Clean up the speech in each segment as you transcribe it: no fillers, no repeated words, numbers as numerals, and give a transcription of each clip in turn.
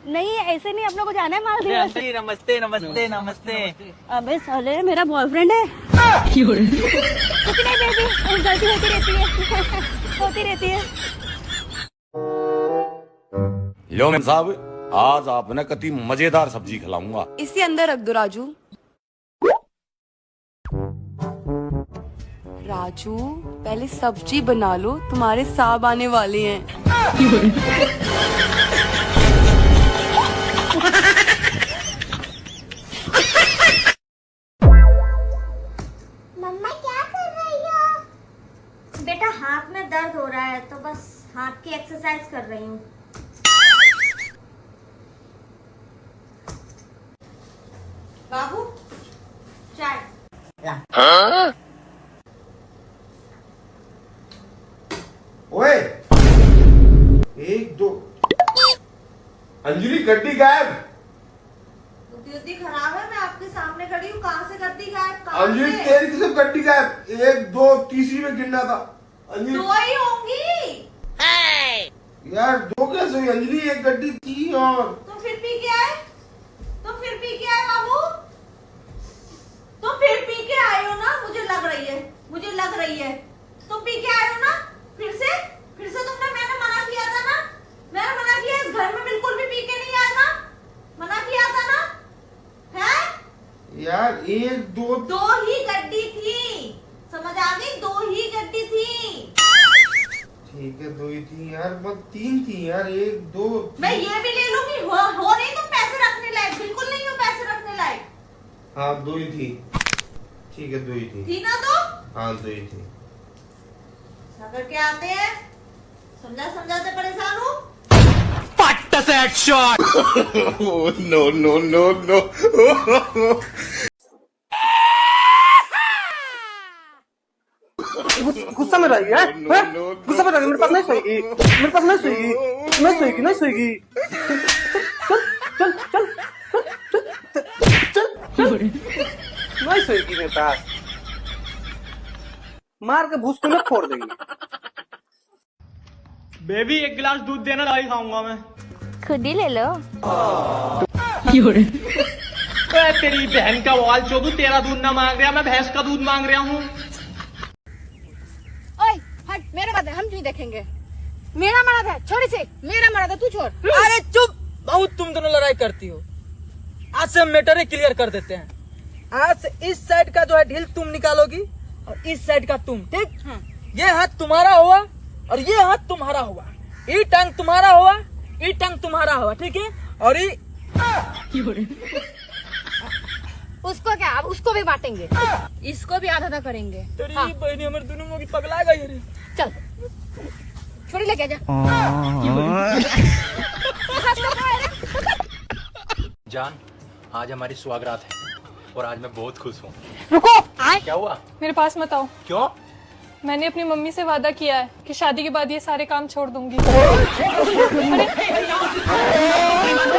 नहीं ऐसे नहीं, अपने को जाना है मालदीव। नमस्ते नमस्ते नमस्ते। अबे साले मेरा बॉयफ्रेंड है। कुछ नहीं बेबी, गलती होती रहती है होती रहती है। लो मैम साहब, आज आपने कति मजेदार सब्जी खिलाऊंगा। इसी अंदर रख दो राजू। राजू पहले सब्जी बना लो, तुम्हारे साहब आने वाले हैं। मम्मा क्या कर रही हो? बेटा हाथ में दर्द हो रहा है तो बस हाथ की एक्सरसाइज कर रही हूँ। बाबू चाय। ओए, एक दो। अंजलि गड्डी गायब। गड्डी खराब है, मैं आपके सामने खड़ी हूँ, कहाँ से गड्डी गायब? अंजलि तेरी किस्म गड्डी गायब। एक दो तीसरी में गिनना था। अंजलि दो ही होंगी यार, दो कैसे हुई अंजलि? एक गड्डी थी और तुम फिर पी के आए? तुम फिर पी के आए बाबू? तुम फिर पी के आए हो ना? मुझे लग रही है तुम पी के आए हो ना? फिर से मैंने मना किया था ना? मैंने मना किया, इस घर में बिल्कुल भी पी के नहीं आना, मना किया था ना? है यार एक दो दो ही गड्डी थी, समझ आ गई? दो ही गड्डी थी। ठीक है, दो ही थी यार, बस तीन थी यार। एक दो मैं ये भी ले लूंगी। हो नहीं तुम पैसे रखने लायक, बिल्कुल नहीं हो पैसे रखने लायक। हाँ दो ही थी। ठीक है, दो ही थी ना? तो हाँ दो ही थी। ऐसा करके आते हैं, समझाते परेशान हूँ। No no no no. गुस्सा में रही है? गुस्सा में रही, मेरे पास नहीं सोएगी, नहीं सोएगी। चल नहीं सोएगी मेरे पास, मार के भूस को फोड़ देंगे। बेबी एक गिलास दूध देना, दवाई खाऊंगा मैं। खुद ही ले लो। तेरी बहन का वाल चोदू, तेरा दूध ना मांग रहा, मैं भैंस का दूध मांग रहा हूँ। ओए हट, मेरा बात है, हम नहीं देखेंगे। मेरा मरा था, छोड़ इसे। मेरा मरा था, तू छोड़। अरे चुप, बहुत तुम दोनों लड़ाई करती हो। आज से मैटर ही क्लियर कर देते हैं। आज से इस साइड का जो है ढील तुम निकालोगी और इस साइड का तुम, ठीक? हाँ। ये हाथ तुम्हारा हुआ और ये हाथ तुम्हारा हुआ, ये टंग तुम्हारा हुआ, ये टंग तुम्हारा हुआ, ठीक है? और ये उसको क्या, अब उसको भी बांटेंगे, इसको भी आधा आधा करेंगे। तेरी हाँ। बहनी हमारे दोनों में पगला गई रे। चल छोड़ी लेके जा। जान, आज हमारी सुहागरात है और आज मैं बहुत खुश हूँ। रुको, आए। क्या हुआ? मेरे पास मत आओ। क्यों? मैंने अपनी मम्मी से वादा किया है कि शादी के बाद ये सारे काम छोड़ दूंगी। अरे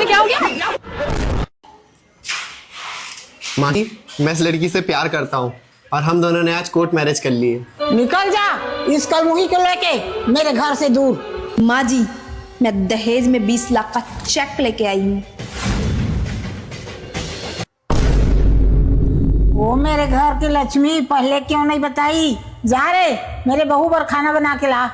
क्या हो गया? माँ जी, मैं इस लड़की से प्यार करता हूँ और हम दोनों ने आज कोर्ट मैरिज कर ली है। निकल जा इस कलमुही को लेके मेरे घर से दूर। माँ जी, मैं दहेज में 20 लाख का चेक लेके आई हूँ। वो मेरे घर की लक्ष्मी पहले क्यों नहीं बताई? जा रे, मेरे बहू पर खाना बना के ला।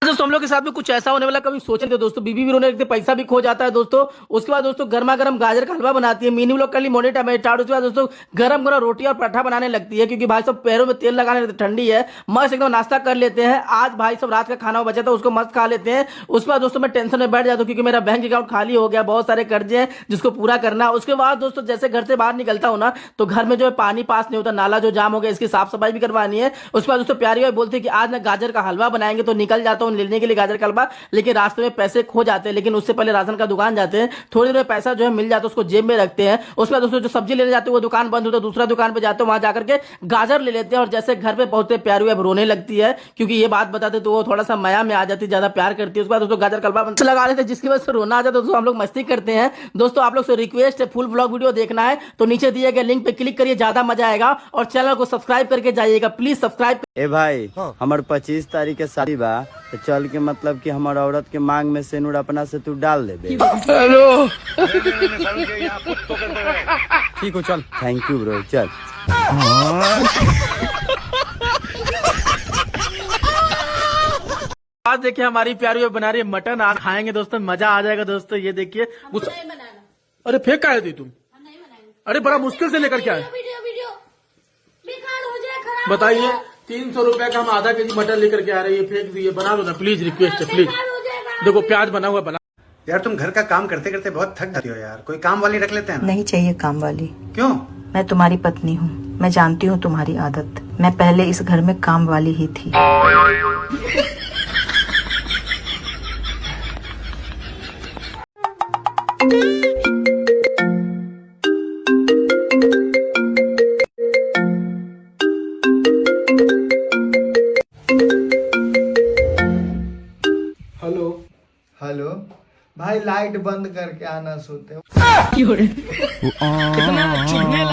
दोस्तों हम लोग के साथ में कुछ ऐसा होने वाला कभी सोचे थे दोस्तों। बीबी भी रोने लगती है, पैसा भी खो जाता है दोस्तों। उसके बाद दोस्तों गर्मा गर्म गाजर का हलवा बनाती है, मिनी व्लॉग कर ली, मोनी टमाटर। उसके बाद दोस्तों गरम गरम रोटी और पराठा बनाने लगती है, क्योंकि भाई सब पैरों में तेल लगाने लगते, ठंडी है, मस्त एकदम नाश्ता कर लेते हैं। आज भाई सब रात का खाना बचा था, उसको मस्त खा लेते हैं। उसके बाद दोस्तों मैं टेंशन में बैठ जाता हूँ, क्योंकि मेरा बैंक अकाउंट खाली हो गया, बहुत सारे कर्जे हैं जिसको पूरा करना। उसके बाद दोस्तों जैसे घर से बाहर निकलता हूँ ना, तो घर में जो है पानी पास नहीं होता, नाला जो जाम हो गया, इसकी साफ सफाई भी करवानी है। उसके बाद दोस्तों प्यारी भाई बोलते हैं कि आज ना गाजर का हलवा बनाएंगे, तो निकल जाता हूँ लेने के लिए गाजर का हलवा, लेकिन रास्ते में पैसे खो जाते हैं। लेकिन उससे पहले राशन का दुकान जाते हैं, थोड़ी देर में पैसा जो है मिल जाता है, उसको जेब में रखते हैं। उसके बाद दोस्तों जो सब्जी लेने जाते हैं वो दुकान बंद होता है, दूसरा दुकान पे जाते हैं, वहां जाकर के गाजर ले लेते हैं। और जैसे घर पे पहुंचते प्यारी अब रोने लगती है, क्योंकि ये बात बताते तो वो थोड़ा सा माया में आ जाती है, ज्यादा प्यार करती है। उसके बाद दोस्तों गाजर का हलवा लगा लेते हैं, जिसकी वजह से रोना आ जाता है। दोस्तों हम लोग मस्ती करते हैं। दोस्तों आप लोग से रिक्वेस्ट है, फुल व्लॉग वीडियो देखना है तो नीचे दिए गए लिंक पे क्लिक करिए, ज्यादा मजा आएगा। और चैनल को सब्सक्राइब करके जाइएगा, प्लीज सब्सक्राइब। ए भाई हमार 25 तारीख के शादी बा तो चल के मतलब कि हमार औरत के मांग में सेनुर अपना से तू डाल दे। ठीक हो चल। थैंक यू ब्रो, चल। आज देखिए हमारी प्यारी बना रही है मटन, आज खाएंगे दोस्तों, मजा आ जाएगा दोस्तों। ये देखिए अरे फेंक का है दी तुम? अरे बड़ा मुश्किल से लेकर के आए। बताइए 300 रुपए का हम आधा केजी मटन लेकर के आ रहे हैं, फेंक दिए। बना दो ना प्लीज, रिक्वेस्ट है प्लीज। देखो प्याज बना हुआ, बना। यार तुम घर का काम करते करते बहुत थक जाती हो यार, कोई काम वाली रख लेते हैं ना? नहीं चाहिए काम वाली। क्यों? मैं तुम्हारी पत्नी हूँ, मैं जानती हूँ तुम्हारी आदत। मैं पहले इस घर में काम वाली ही थी। हेलो हेलो भाई, लाइट बंद करके आना, सोते हो। कितना चुभने